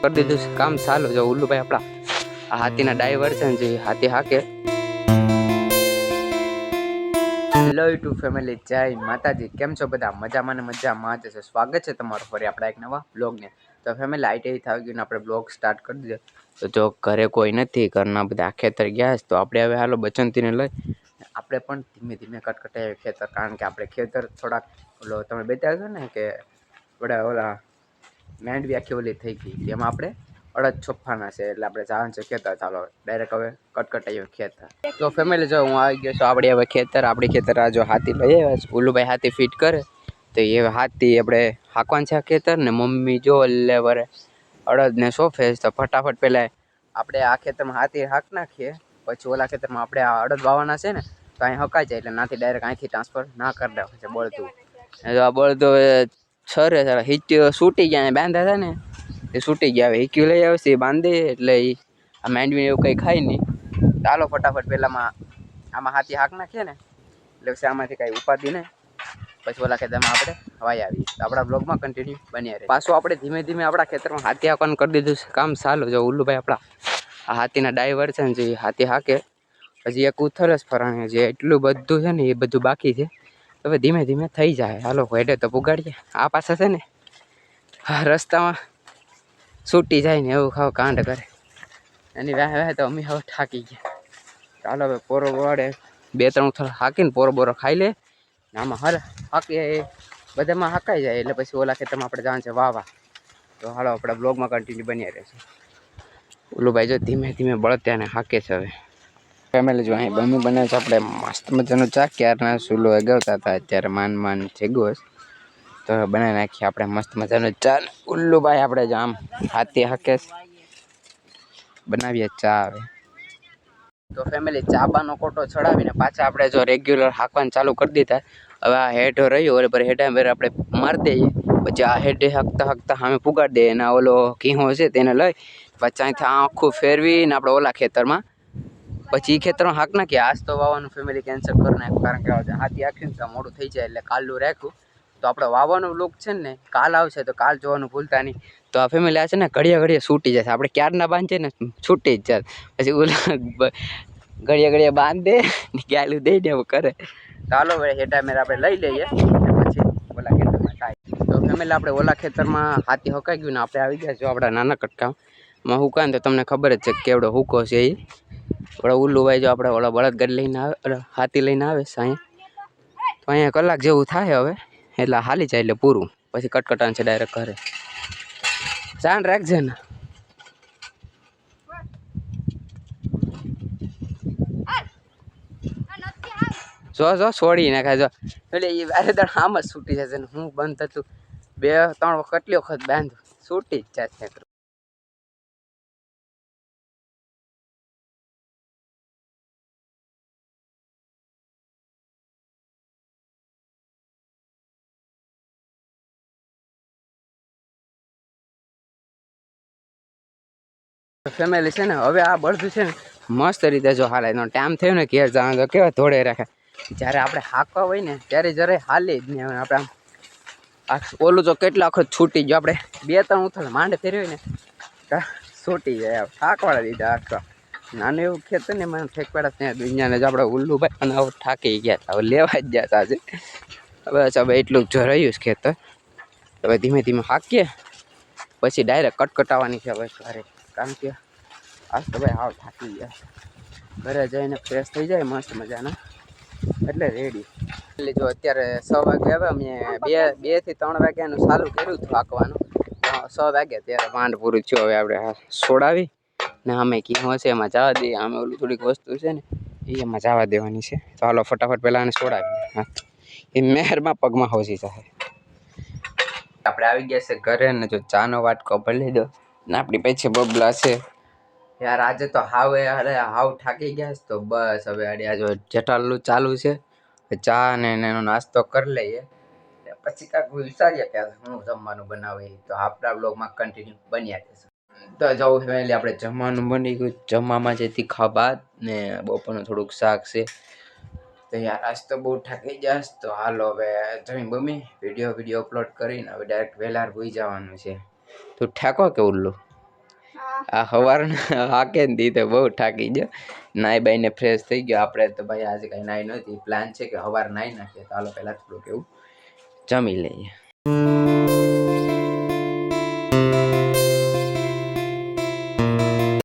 કરી દીધું છે કામ ચાલુ. જો ઉલ્લુભાઈ આપણા આ હાથીના ડ્રાઈવર છે ને, જે હાથી હાકે. હેલો યુટ્યુબ ફેમિલી, જય માતાજી. કેમ છો બધા? મજામાં ને મજામાં જ છે. સ્વાગત છે તમારું ફરી આપણા એક નવા બ્લોગને. તો ફેમિલી આઈટી થઈ ગયું ને આપણે બ્લોગ સ્ટાર્ટ કરી દીધો. તો જો ઘરે કોઈ નથી, ઘરના બધા ખેતર ગયા છે, તો આપણે હવે હાલો બચંતીને લઈ આપણે પણ ધીમે ધીમે કટકટાઈએ ખેતર. કારણ કે આપણે ખેતર થોડાક ઓલો તમે બતાવ્યો છો ને કે બધા ઓલા મેંડવી આખી ઓલી થઈ ગઈ, એમાં આપણે અડદ છોફાના છે, એટલે આપણે જવાનું છે ખેતર. ચાલો ડાયરેક્ટ હવે કટકટાઈએ ખેતર. તો ફેમિલી જો હું આવી ગયો છું આપણે હવે ખેતર. આપણી ખેતર આ જો હાથી લઈ આવ્યા છે. ઉલ્લુભાઈ હાથી ફિટ કરે તો એ હાથી આપણે હાંકવાનું છે ખેતર ને. મમ્મી જો લેવરે અડદ ને સોફે તો ફટાફટ પહેલાં આપણે આ ખેતરમાં હાથી હાંક નાખીએ, પછી ઓલા ખેતરમાં આપણે આ અડદ વાવવાના છે ને, તો અહીં હકાઈ જાય એટલે નાથી ડાયરેક્ટ અહીંથી ટ્રાન્સફર ના કરી દેવા છે બળતું. જો આ બળતું છરે હિચ્યો છૂટી ગયા, બાંધ્યા હતા ને એ છૂટી ગયા. હવે હિક્યું લઈ આવે છે એ બાંધે, એટલે એ આ માંડવીને એવું કંઈ ખાય નહીં. ચાલો ફટાફટ પહેલાંમાં આમાં હાથી હાંક નાખીએ ને, એટલે પછી આમાંથી કાંઈ ઉપાધિ નહીં. પછી ઓલા ખેતરમાં આપણે વાઈ આવીએ. તો આપણા બ્લોગમાં કન્ટિન્યુ બન્યા રહે. પાછું આપણે ધીમે ધીમે આપણા ખેતરમાં હાથી હાંકવાનું કરી દીધું છે કામ ચાલુ. જો ઉલ્લુભાઈ આપણા આ હાથીના ડ્રાઈવર છે ને, જે હાથી હાંકે. હજી એક ઉથલ જ ફરાણે, જે એટલું બધું છે ને એ બધું બાકી છે. હવે ધીમે ધીમે થઈ જાય. હાલો હેડે તો પુગાડીએ. આ પાસે છે ને રસ્તામાં છૂટી જાય ને એવું ખાવ કાંડ કરે એની વાહે વાહે, તો અમે હવે થાકી ગયા. ચાલો હવે પોરો વડે 2-3 ઉથલ હાકીને પોરો બોરો ખાઈ લે. આમાં હાકીએ બધામાં હાકાઈ જાય એટલે પછી ઓલા ખેતરમાં આપણે જવાનું છે વાવા. તો હાલો આપણા બ્લોગમાં કન્ટિન્યુ બન્યા રહેશે. ઉલ્લુભાઈ જો ધીમે ધીમે બળત્યાને હાકે છે. હવે ફેમિલી જો અહીં બમ્મી બને છે આપણે મસ્ત મજાનું ચા. ક્યારના ચૂલો અગાવતા હતા, અત્યારે માન છેગો છે. તો બનાવી નાખીએ આપણે મસ્ત મજાનું ચા. ઉલ્લુભાઈ આપણે જો આમ હાથી હાકે બનાવીએ ચા. હવે તો ફેમિલી ચાબાનો કોટો ચડાવીને પાછા આપણે જો રેગ્યુલર હાંકવાનું ચાલુ કરી દીધા. હવે આ હેઠો રહ્યો એટલે પર હેઠા વેર આપણે મારી દઈએ. પછી આ હેઠે હાંકતા હાંકતા સામે પુગાડી દઈએ. એના ઓલો ઘીહો છે તેને લઈ પછી અહીંથી આખું ફેરવીને આપણે ઓલા ખેતરમાં પછી એ ખેતરમાં હાંક નાખીએ. આજ તો વાવવાનું ફેમિલી કેન્સલ કરી નાખ્યું, કારણ કે હાથી હાંકીને તો મોડું થઈ જાય, એટલે કાલનું રાખ્યું. તો આપણે વાવવાનું લુક છે ને કાલ આવશે, તો કાલ જોવાનું ભૂલતા નહીં. તો આ ફેમિલી આ છે ને ઘડીએ છૂટી જશે. આપણે ક્યારના બાંધીએ ને છૂટી જ જાય. પછી ઓલા ઘડીએ બાંધે ગાલું દઈ દેવું કરે. ચાલો હવે હેઠા મેર આપણે લઈ લઈએ પછી ઓલા ખેતરમાં થાય. તો ફેમિલી આપણે ઓલા ખેતરમાં હાથી હકાઈ ગયું ને આપણે આવી ગયા જો આપણા નાના કટકામાં હુકાય ને. તો તમને ખબર જ છે કેવડો હુકો છે એ. ઓલા ઉલ્લુભાઈ જો આપણે ઓલા બળદગાડી લઈને આવે, હાથી લઈને આવે સાંઈ, તો અહીંયા કલાક જેવું થાય હવે, એટલે હાલી જાય એટલે પૂરું. પછી કટકટાણ છે ડાયરેક્ટ ઘરે. જાણ રાખજે ને. જો છોડી નાખે જો એટલે એ વારે દાડ આમ જ છૂટી જશે ને. હું બંધ થતું 2-3 વખત કેટલી વખત બાંધું, છૂટી જ જાય. ફેમિલી છે ને હવે આ બળદું છે ને મસ્ત રીતે જો હાલે. એનો ટાઈમ થયો ને ઘેર જવાનું તો કેવા ધોળે રાખે. જ્યારે આપણે હાંકવા હોય ને ત્યારે જરાય હાલે જ નહીં. આપણે આમ ઓલું તો કેટલા વખત છૂટી ગયો. આપણે 2-3 ઉથલ માંડ ફેરવી ને છૂટી જાય. થાકવાડા દીધા આખા. નાનું એવું ખેતર ને મને ઠેકવાડા ત્યાં દુનિયાને જ આપણે ઉલ્લુભાઈ અને હવે થાકી ગયા હતા. હવે લેવા જ ગયા આજે. હવે એટલું જ રહ્યું છે ખેતર. હવે ધીમે ધીમે હાંકીએ પછી ડાયરેક્ટ કટકટાવાની છે હવે ઘરે. કારણ કે આજ તો ભાઈ હાવ થાકી ગયા. ઘરે જઈને ફ્રેશ થઈ જાય મસ્ત મજાના, એટલે રેડી. એટલે જો અત્યારે 6 વાગે આવે. અમે 2 થી 3 વાગ્યાનું ચાલુ કર્યું હતું હાંકવાનું. 6 વાગે ત્યારે માંડ પૂરું થયું. હવે આપણે છોડાવી ને અમે કીધું હશે એમાં જવા દઈએ. અમે ઓલું થોડીક વસ્તુ છે ને એ એમાં જવા દેવાની છે. તો હાલો ફટાફટ પહેલાં આને છોડાવી. હા, એ મહેરમાં પગમાં હોસી જાય. આપણે આવી ગયા છે ઘરે ને જો ચાનો વાટકો ભરી દો ને આપણી પછી બબલા છે યાર. આજે તો હાવ થાકી ગયા છે. તો બસ હવે આ જો જેઠાલું ચાલુ છે. ચા ને એનો નાસ્તો કરી લઈએ પછી કાંઈક વિચારીએ કે હું જમવાનું બનાવે. તો આપણા બ્લોગમાં કન્ટિન્યુ બન્યા રહેશે. તો જવું ફેમિલી આપણે જમવાનું બની ગયું. જમવામાં છે તીખા ભાત ને બપોરનું થોડુંક શાક છે. તો યાર આજ તો બહુ થાકી ગયા. તો હાલો હવે જમી બમી વિડીયો અપલોડ કરીને હવે ડાયરેક્ટ વહેલા હોઈ જવાનું છે. તું ઠેકો કે ઉલ્લું? આ સવારના હાકે ને દીધે બહુ થાકી ગયો. નાઈ બાઈને ફ્રેશ થઈ ગયો. આપણે તો ભાઈ આજે કઈ નાઈ નથી. પ્લાન છે કે સવાર નાઈ નાખીએ. તો હાલો પહેલા થોડુંક એવું જમી લઈએ.